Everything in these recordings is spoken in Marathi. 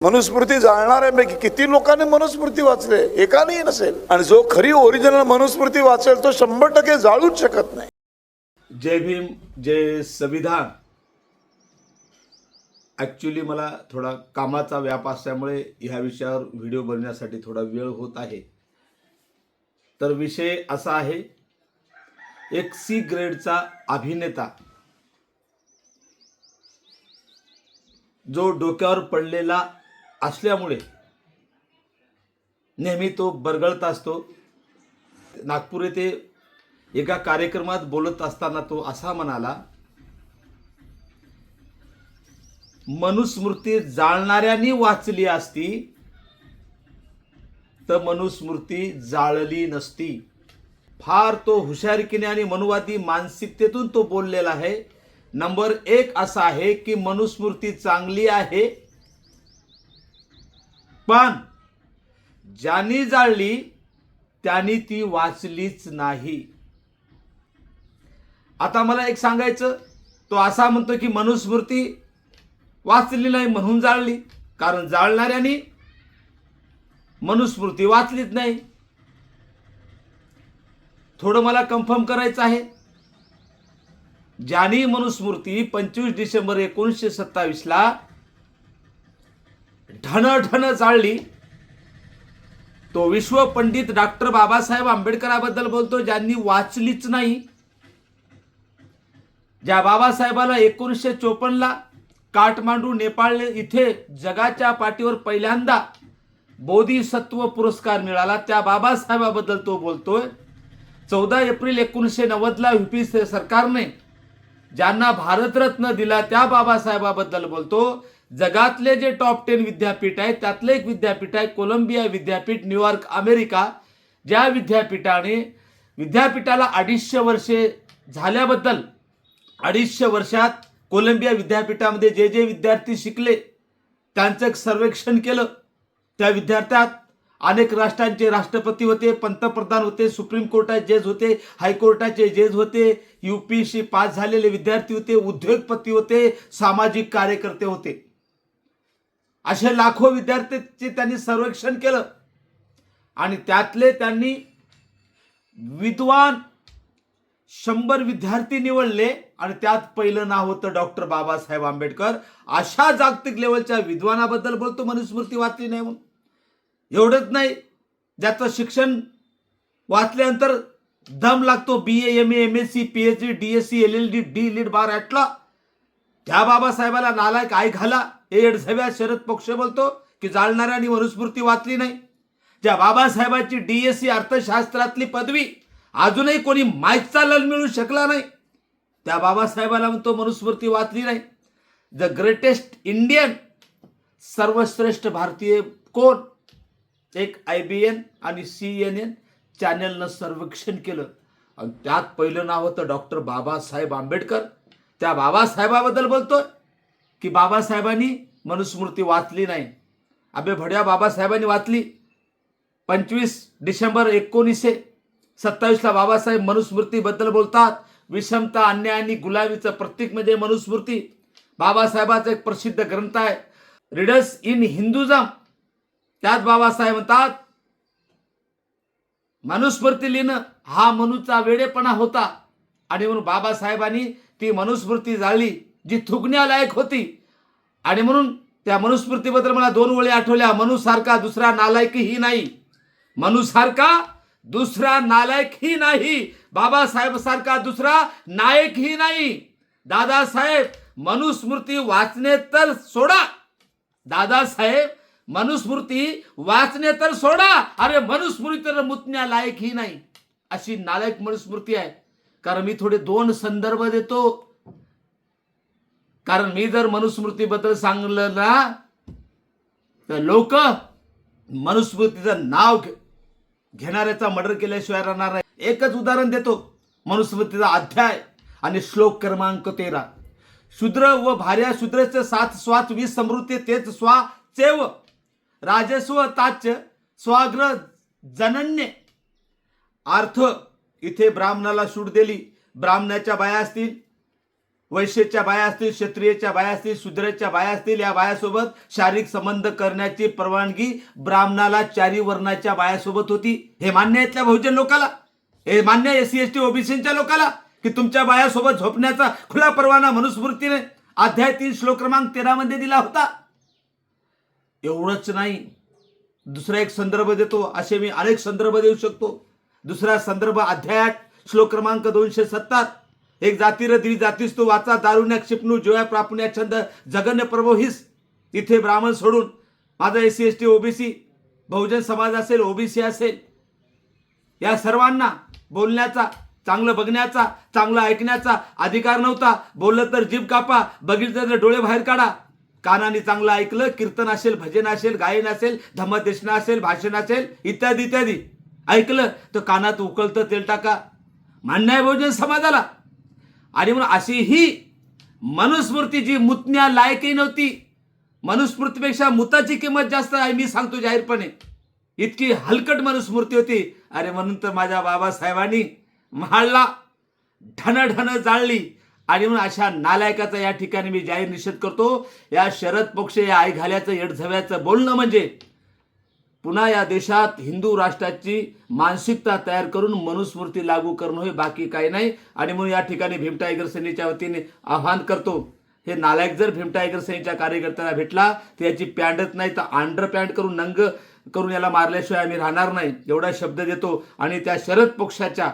मनुस्मृती जाणणाऱ्यांपैकी किती लोकांनी मनुस्मृती वाचले? एकानेही नसेल. आणि जो खरी ओरिजिनल मनुस्मृती वाचेल तो 100% जाळूच शकत नाही. जय भीम, जय संविधान. ॲक्च्युली मला थोडा कामाचा व्याप असल्यामुळे ह्या विषयावर व्हिडिओ बनवण्यासाठी थोडा वेळ होत आहे. तर विषय असा आहे, एक सी ग्रेडचा अभिनेता जो डोक्यावर पडलेला असल्यामुळे नेहमी तो बरगळत असतो. नागपूर येथे एका कार्यक्रमात बोलत असताना तो असा म्हणाला, मनुस्मृती जाळणाऱ्यांनी वाचली असती तर मनुस्मृती जाळली नसती. फार तो हुशारकीने आणि मनुवादी मानसिकतेतून तो बोललेला आहे. नंबर 1 असा आहे की मनुस्मृती चांगली आहे, पण ज्यांनी जाळली त्यांनी ती वाचलीच नाही. आता मला एक सांगायचं, तो असा म्हणतो की मनुस्मृती वाचली नाही म्हणून जाळली, कारण जाळणाऱ्यांनी मनुस्मृती वाचलीच नाही. थोडं मला कन्फर्म करायचं आहे. ज्यांनी मनुस्मृती 25 डिसेंबर 1927 ला ढण जाळली, तो विश्व पंडित डॉक्टर बाबासाहेब आंबेडकरांबद्दल बोलतो, ज्यांनी वाचलीच नाही. ज्या बाबासाहेबाला 1954 ला काठमांडू नेपाळ इथे जगाच्या पाठीवर पहिल्यांदा बोधिसत्व पुरस्कार मिळाला, त्या बाबासाहेबाबद्दल तो बोलतोय. 14 एप्रिल 1990 ला यूपी सरकारने ज्यांना भारतरत्न दिला त्या बाबासाहेबाबद्दल बोलतो. जगातले जे टॉप 10 विद्यापीठ आहेत त्यातलं एक विद्यापीठ आहे कोलंबिया विद्यापीठ, न्यूयॉर्क, अमेरिका. ज्या विद्यापीठाला 250 वर्षे झाल्याबद्दल 250 वर्षात कोलंबिया विद्यापीठामध्ये जे जे विद्यार्थी शिकले त्यांचं एक सर्वेक्षण केलं. त्या विद्यार्थ्यात अनेक राष्ट्रांचे राष्ट्रपती होते, पंतप्रधान होते, सुप्रीम कोर्टाचे जज होते, हायकोर्टाचे जज होते, यूपीएससी पास झालेले विद्यार्थी होते, उद्योगपती होते, सामाजिक कार्यकर्ते होते. असे लाखो विद्यार्थ्यांचे त्यांनी सर्वेक्षण केलं आणि त्यातले त्यांनी विद्वान 100 विद्यार्थी निवडले आणि त्यात पहिलं नाव होतं डॉक्टर बाबासाहेब आंबेडकर. अशा जागतिक लेवलच्या विद्वानाबद्दल बोलतो मनुस्मृती वाचली नाही म्हणून. एवढंच नाही, ज्याचं शिक्षण वाचल्यानंतर दम लागतो, BA, MA, MSc, PhD, DSc, LLD, D.Litt. बार ॲटला, त्या बाबासाहेबाला नालायक आई घाला. एडझव्या शरद पक्ष बोलतो की जाळणाऱ्यांनी मनुस्मृती वाचली नाही. ज्या बाबासाहेबांची DSc अर्थशास्त्रातली पदवी अजूनही कोणी माहीतचा लल मिळू शकला नाही, त्या बाबासाहेबाला म्हणतो मनुस्मृती वाचली नाही. द ग्रेटेस्ट इंडियन, सर्वश्रेष्ठ भारतीय कोण? एक IBN आणि CNN चॅनलनं सर्वेक्षण केलं आणि त्यात पहिलं नाव होतं डॉक्टर बाबासाहेब आंबेडकर. त्या बाबासाहेबाबद्दल बोलतोय की बाबासाहेबांनी मनुस्मृती वाचली नाही. अबे भड्या, बाबासाहेबांनी वाचली. 25 डिसेंबर 1927 ला बाबासाहेब मनुस्मृतीबद्दल बोलतात. विषमता, अन्याय आणि गुलामीचं प्रतीक म्हणजे मनुस्मृती. बाबासाहेबांचा एक प्रसिद्ध ग्रंथ आहे रीडर्स इन हिंदुझम. त्यात बाबासाहेब म्हणतात, मनुस्मृती लिहिणं हा मनुचा वेडेपणा होता आणि म्हणून बाबासाहेबांनी ती मनुस्मृती जाळली जी थुकण्यालायक होती. आणि म्हणून त्या मनुस्मृतीबद्दल मला 2 ओळी आठवल्या, मनुसारखा दुसरा नालायकही नाही. मनुसारखा दुसरा नालायकही नाही, बाबासाहेब सारखा दुसरा नायकही नाही. दादासाहेब मनुस्मृती वाचणे तर सोडा, दादासाहेब मनुस्मृती वाचणे तर सोडा, अरे मनुस्मृती तर मुतण्या लायक ही नाही. अशी नालायक मनुस्मृती आहे. कारण मी थोडे 2 संदर्भ देतो, कारण मी जर मनुस्मृतीबद्दल सांगलं ना तर लोक मनुस्मृतीचं नाव घेणाऱ्याचा मर्डर केल्याशिवाय राहणार नाही. एकच उदाहरण देतो, मनुस्मृतीचा अध्याय आणि श्लोक क्रमांक 13. शूद्र व भार्या शूद्रस्य 7 स्वात 20 समृद्धी तेच स्वा चेव राजस्व ताच स्वाग्र जनन्य. अर्थ, इथे ब्राह्मणाला सूट दिली, ब्राह्मणाच्या बाया असतील वैश्यच्या बाया असतील, क्षत्रियच्या बाया असतील, शूद्राच्या बाया असतील, या बायासोबत शारीरिक संबंध करण्याची परवानगी ब्राह्मणाला, चारी वर्णाच्या बायासोबत होती. हे मान्य आहे इथल्या बहुजन लोकाला, हे मान्य आहे SC ST OBCच्या लोकाला की तुमच्या बायासोबत झोपण्याचा खुला परवाना मनुस्मृतीने अध्याय 3 श्लोक क्रमांक 13 मध्ये दिला होता. एवढंच नाही, दुसरा एक संदर्भ देतो, असे मी अनेक संदर्भ देऊ शकतो. दुसरा संदर्भ अध्याय 8 श्लोक क्रमांक 270. एक जातीर द्विजातीस्तू वाचा दारुण्या क्षिपणू जोया प्रापण्या छंद जगन्य प्रभोहिस. इथे ब्राह्मण सोडून माझा SC ST OBC Bahujan Samaj असेल, OBC असेल, या सर्वांना बोलण्याचा, चांगलं बघण्याचा, चांगलं ऐकण्याचा अधिकार नव्हता. बोललं तर जीभ कापा, बघितलं तर डोळे बाहेर काढा. कानाने चांगलं ऐकलं, कीर्तन असेल, भजन असेल, गायन असेल, धम्मदेशना असेल, भाषण असेल, इत्यादी इत्यादी ऐकलं तर कानात उकळतं तेल टाका. मान्य आहे बहुजन समाजाला. आणि म्हणून अशी ही मनुस्मृती जी मुतण्या लायकही नव्हती, मनुस्मृतीपेक्षा मुताची किंमत जास्त आहे, मी सांगतो जाहीरपणे, इतकी हलकट मनुस्मृती होती. अरे म्हणून तर माझ्या बाबासाहेबांनी महाडला ढन जाळली. आणि म्हणून अशा नालायकाचा या ठिकाणी मी जाहीर निषेध करतो. या शरद पक्ष, या आई घाल्याचं, येडझव्याचं बोलणं म्हणजे पुन्हा या देशात हिंदू राष्ट्राची मानसिकता तयार करून मनुस्मृती लागू करणं हे, बाकी काही नाही. आणि म्हणून या ठिकाणी भीम टायगर सेनेच्या वतीने आवाहन करतो, हे नालायक जर भीम टायगर सेनेच्या कार्यकर्त्याला भेटला तर याची पॅन्टच नाही तर अंडर पॅन्ट करून, नंग करून याला मारल्याशिवाय आम्ही राहणार नाही, एवढा शब्द देतो. आणि त्या शरद पक्षाच्या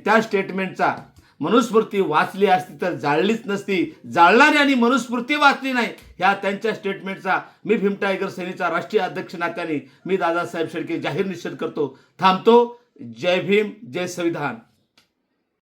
त्या स्टेटमेंटचा मनुस्मृती वाचली असती तर जाळलीच नसती, जाळणारी आणि मनुस्मृती वाचली नाही, ह्या त्यांच्या स्टेटमेंटचा मी भीम टायगर सेनेचा राष्ट्रीय अध्यक्ष नात्याने मी दादासाहेब शेळके जाहीर निषेध करतो. थांबतो. जय भीम, जय संविधान.